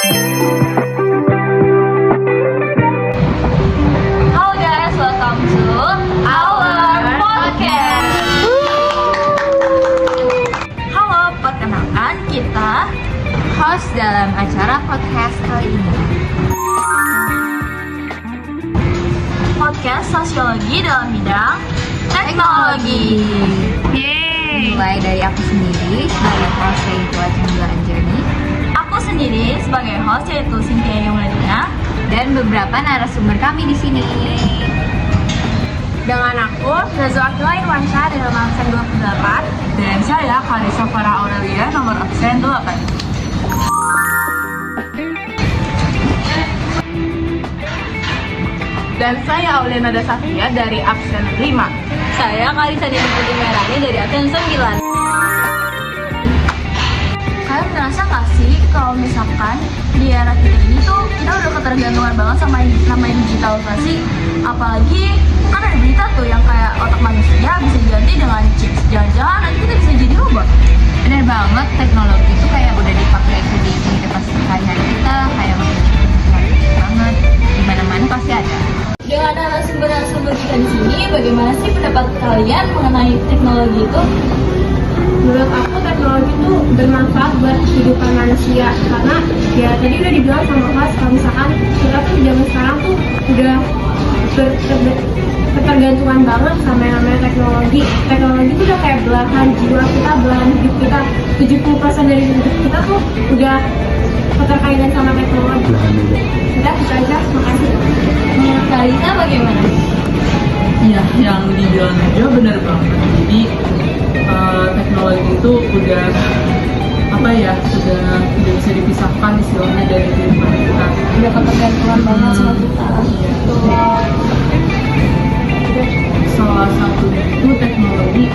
Halo guys, welcome to our podcast. Halo, perkenalkan kita host dalam acara podcast kali ini. Podcast sosiologi dalam bidang teknologi. Mulai dari aku sendiri sebagai host yaitu Acandra Anjani, Aku sendiri sebagai host yaitu Cynthia Yumladina. dan beberapa narasumber kami di sini. Dengan aku, Nazwa Akila Irwansyah dari nomor absen 28. Dan saya, Clarissa Farah Aurelia, nomor absen 8. Dan saya Auliana Dasafia dari absen 5. Saya Kalisa Dini Putih Merani dari absen 9. Kalian merasa nggak sih kalau misalkan di era kita ini tuh kita udah ketergantungan banget sama namanya digitalisasi, apalagi kan ada berita tuh yang kayak otak manusia bisa diganti dengan chips, jangan-jangan nanti kita bisa jadi robot. Bener banget, teknologi itu kayak udah dipakai ke di kehidupan sehari-hari kita, kayak banget, dimana-mana pasti ada. Dengan narasumber kita di sini, bagaimana sih pendapat kalian mengenai teknologi itu? Menurut aku teknologi itu bermanfaat buat kehidupan manusia karena ya tadi udah dibilang sama Mas kalau misalkan kita tuh di zaman sekarang tuh udah ketergantungan banget sama yang namanya teknologi. Teknologi itu udah kayak belahan jiwa kita, belahan hidup kita. 70% dari hidup kita tuh udah keterkaitan sama teknologi. Udah, itu aja. Makasih. Menurut Kalisa bagaimana? Iya, yang dibilang aja benar banget. Jadi teknologi itu udah sudah tidak bisa dipisahkan istilahnya dari kehidupan kita. Udah ketergantungan banget sama kita. Salah satunya itu teknologi.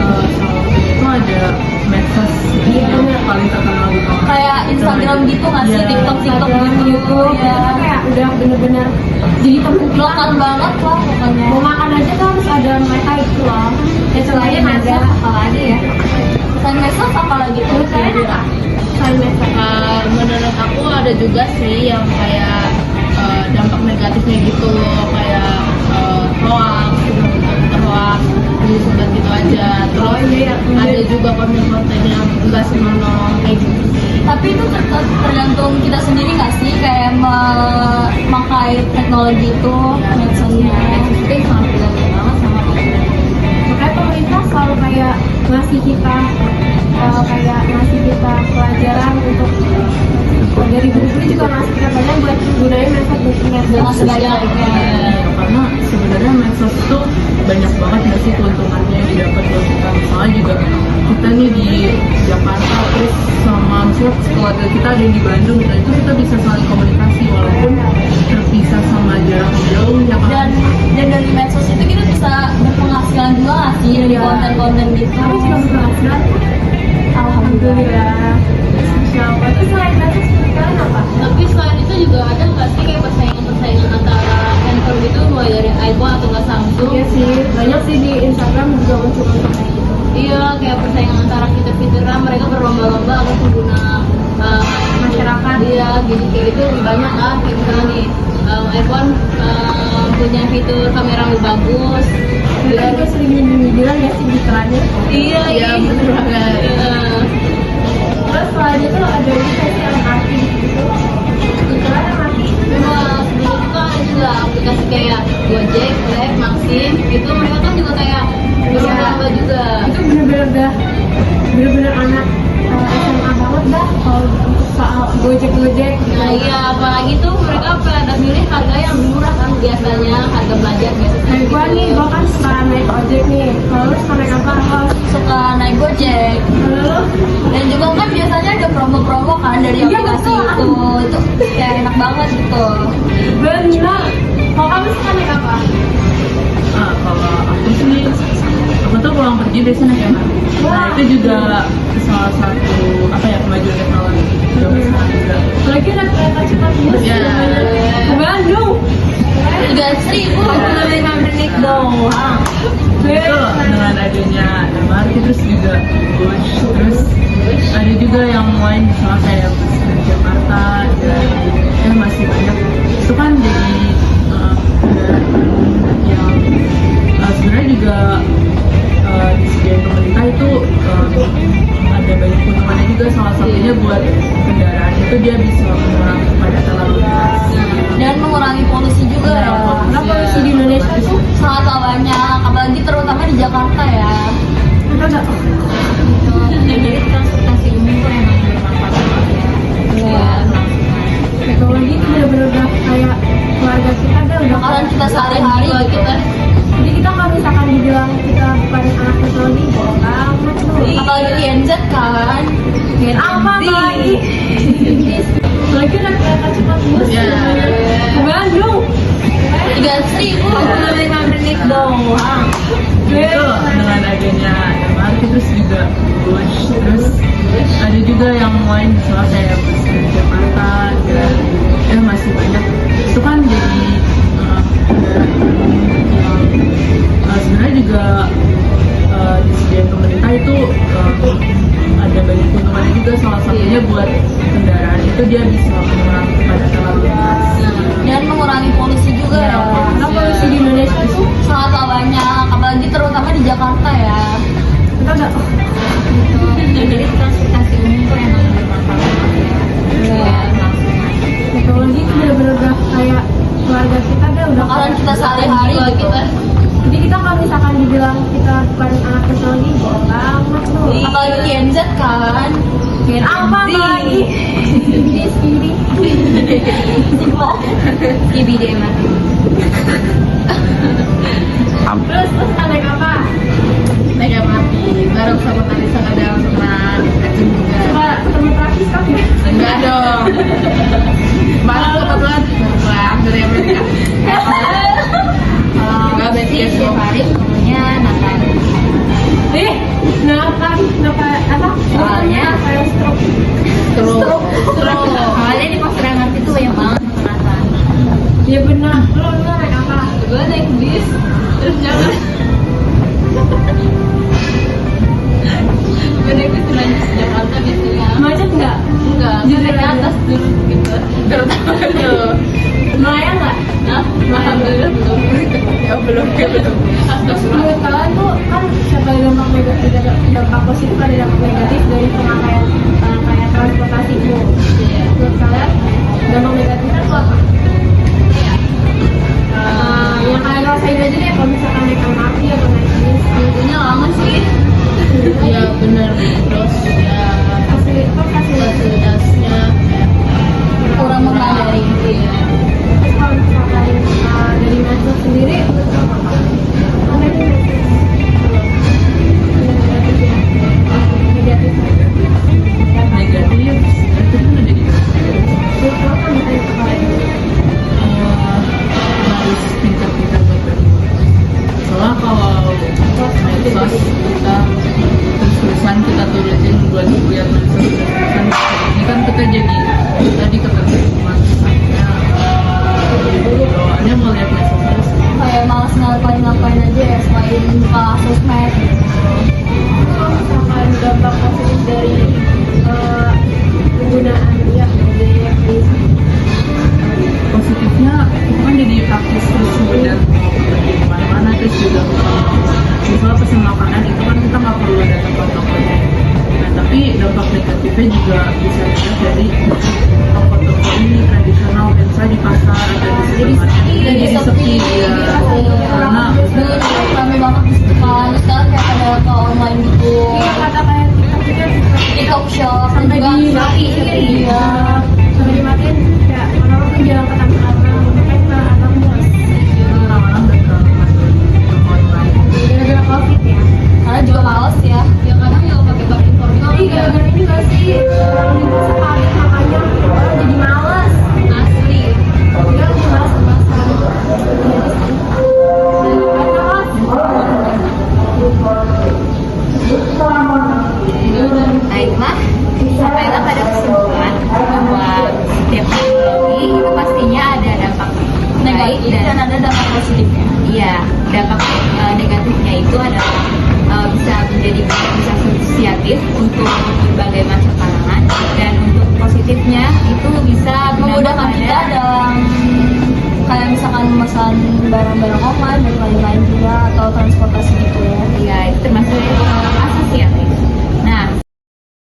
Salah satunya itu ada medsos yang paling terkenal di kalangan. Kayak Instagram gitu nggak sih, Iya. TikTok gitu. Ya, kayak udah bener-bener jadi temen kita. Lokal banget lah pokoknya. Mau makan aja tuh harus ada mereka itu loh. Ya selain ada Apalagi ya? Selain medsos apa lagi tuh? selain apa? Selain mereka. Menurut aku ada juga sih yang kayak dampak negatifnya gitu, kayak hoax, hoax disebar gitu aja. Terus ada juga konten-konten yang enggak senonoh kayak gitu sih. Tapi itu tergantung kita sendiri nggak sih, kayak memakai teknologi itu, medsosnya. Itu yang sangat bergantung banget sama kita. Makanya pemerintah selalu kayak ngasih kita pelajaran untuk dari guru-guru juga ngasih kita pelajaran buat gunain medsos Dengan sebaik-baiknya. Karena sebenarnya medsos itu banyak banget nggak sih keuntungannya yang didapat buat kita. Misalnya juga kita nih di Jakarta terus sama misalnya keluarga kita ada yang di Bandung, nah itu kita bisa saling komunikasi walaupun terpisah sama jarak jauh ya kan. Dan dari medsos itu kita bisa berpenghasilan juga nggak sih dari konten-konten gitu. Tapi juga berpenghasilan. Alhamdulillah. Insya Allah. Terus selain medsos kalian apa? Tapi selain itu juga ada nggak sih kayak persaingan antara handphone gitu, mulai dari iPhone atau nggak Samsung? Iya sih, banyak sih di Instagram juga muncul kayak gitu. Iya, kayak persaingan antara fitur-fiturnya, mereka berlomba-lomba agar pengguna Masyarakat. Iya, gitu kayak gitu lebih banyak kan. Kayak misalnya nih iPhone punya fitur kamera lebih bagus. Kita juga sering dibilang ya sih iklannya. Iya, bener banget. Terus selain itu ada juga sih yang arti gitu. Iklan yang arti. Memang sebelum itu kan ada juga aplikasi kayak Gojek, Grab, Maxim, itu mereka kan juga kayak berlomba juga. Itu bener-bener anak SMA banget dah kalau untuk soal Gojek gitu. Nah iya, apalagi tuh mereka pada milih harga yang murah kan, biasanya harga belajar biasanya. Kayak gua kan suka naik ojek nih. Kalau lu suka naik apa? Suka naik Gojek. Lalu Dan juga kan biasanya ada promo-promo kan dari Iya, aplikasi betul. itu kayak enak banget gitu. bener. Kalau kamu suka naik apa? Nah, kalau aku sih, aku tuh pulang pergi biasanya naik MRT. Nah, itu juga salah satu kemajuan teknologi zaman sekarang juga. Lagi ada kereta cepat bus Iya. ke Bandung. 3.000 menit doang. Itu dengan adanya MRT terus juga bus, terus ada juga yang lain misalnya kayak di Jakarta dan ya masih banyak itu kan jadi yang sebenarnya juga disediain pemerintah itu ada banyak keuntungannya juga, salah satunya buat kendaraan itu dia bisa mengurangi kepadatan lalu lintas Dan mengurangi polusi juga ya. Karena polusi di Indonesia itu Sangat banyak, apalagi terutama di Jakarta ya. kita nggak Jadi transportasi umum tuh emang bermanfaat banget ya. Buat teknologi itu bener-bener udah kayak keluarga kita udah Makanan kita sehari-hari kita. jadi kita kalau misalkan dibilang kita bukan anak teknologi bohong amat tuh. Apalagi Gen Z kan. Apa lagi? Lagi udah kereta cepat bus Ya. ke Bandung. 3.000 menit doang. itu dengan adanya MRT terus juga bus, terus ada juga yang lain misalnya kayak bus di Jakarta dan ya masih banyak itu kan jadi yang sebenarnya juga disediain pemerintah itu ada banyak keuntungannya juga, salah satunya buat kendaraan itu dia bisa mengurangi kepadatan lalu lintas Dan mengurangi polusi juga ya. Karena polusi di Indonesia itu Sangat banyak, apalagi terutama di Jakarta ya. kita nggak jadi transportasi umum tuh emang bermanfaat banget ya. Buat teknologi itu bener-bener udah kayak keluarga kita udah Makanan kita sehari-hari kita. jadi kita kalau misalkan dibilang kita bukan anak teknologi bohong amat tuh. Apalagi Gen Z kan. Apa lagi? Skibidi. IBD MRT. Terus naik apa? naik MRT bareng sama Marisa kadang sama Acun juga. Coba ketemu praktis kan ya? Enggak dong. Malah kebetulan pulang dari Amerika. Enggak berarti setiap hari ketemunya Nathan. Kenapa apa? Soalnya kayak stroke. Terus soalnya di pas MRT tuh banyak banget Nathan. Iya benar. Lo naik apa? gue naik bis terus jangan gue naik bis lanjut Jakarta biasanya. Macet nggak? Enggak, gue naik ke atas dulu gitu. Terutama tuh. Lumayan nggak? Nah, alhamdulillah belum. Ya belum. Menurut kalian tuh kan siapa yang dampak positif ada dampak negatif dari pemakaian kayak transportasi umum. Menurut kalian dampak negatifnya tuh apa? Yang kalian rasain aja deh kalau misalkan naik MRT atau naik bis. Tentunya lama sih. Iya benar. Terus ya fasilitasnya Kurang memadai. Iya. Terus kalau misalkan dari medsos sendiri menurut kamu apa? Ada di medsos. Negatif. negatif itu kan udah di Menurut kamu kan ditanya ke kalian. harus pintar-pintar buat berubah. Soalnya kalau medsos kita terus-terusan kita turutin buat lihat medsos terus-terusan ini kan kita jadi tadi ketergantungan misalnya bawaannya mau lihat medsos terus Kayak malas ngapain aja ya selain buka sosmed. Kalau misalkan dampak positif dari penggunaan ya dari positifnya itu kan jadi praktis terus mudah mau pergi kemana-mana terus juga misalnya pesan makanan itu kan kita nggak perlu ada toko-tokonya. Nah tapi dampak negatifnya juga bisa dilihat dari toko-toko ini tradisional kayak misalnya di pasar atau di supermarket jadi sepi ya karena Dulu rame banget di sekolah, sekarang kayak pada ke online gitu. Iya kata kayak TikTok juga TikTok shop dan sampai juga dimatiin Iya. sampai dimatiin kayak orang-orang tuh jarang ketemu abang makanya ke abang bos orang-orang udah terlalu masuk di toko online. gara-gara covid ya. Karena juga males ya. Ya kadang juga pakai bank informal. Jadi gara-gara ini gak sih orang libur sekali makanya orang jadi males. Asli. Dia lebih males ke pasar. Baiklah, sampailah pada kesimpulan bahwa setiap teknologi itu pastinya ada dampak baik Negatif dan ada dampak positifnya. iya dampak negatifnya itu adalah bisa menjadi bisa asosiatif untuk berbagai berbagai macam kalangan. Dan untuk positifnya itu bisa Memudahkan kita dalam kayak misalkan memesan barang-barang online dan lain-lain juga atau transportasi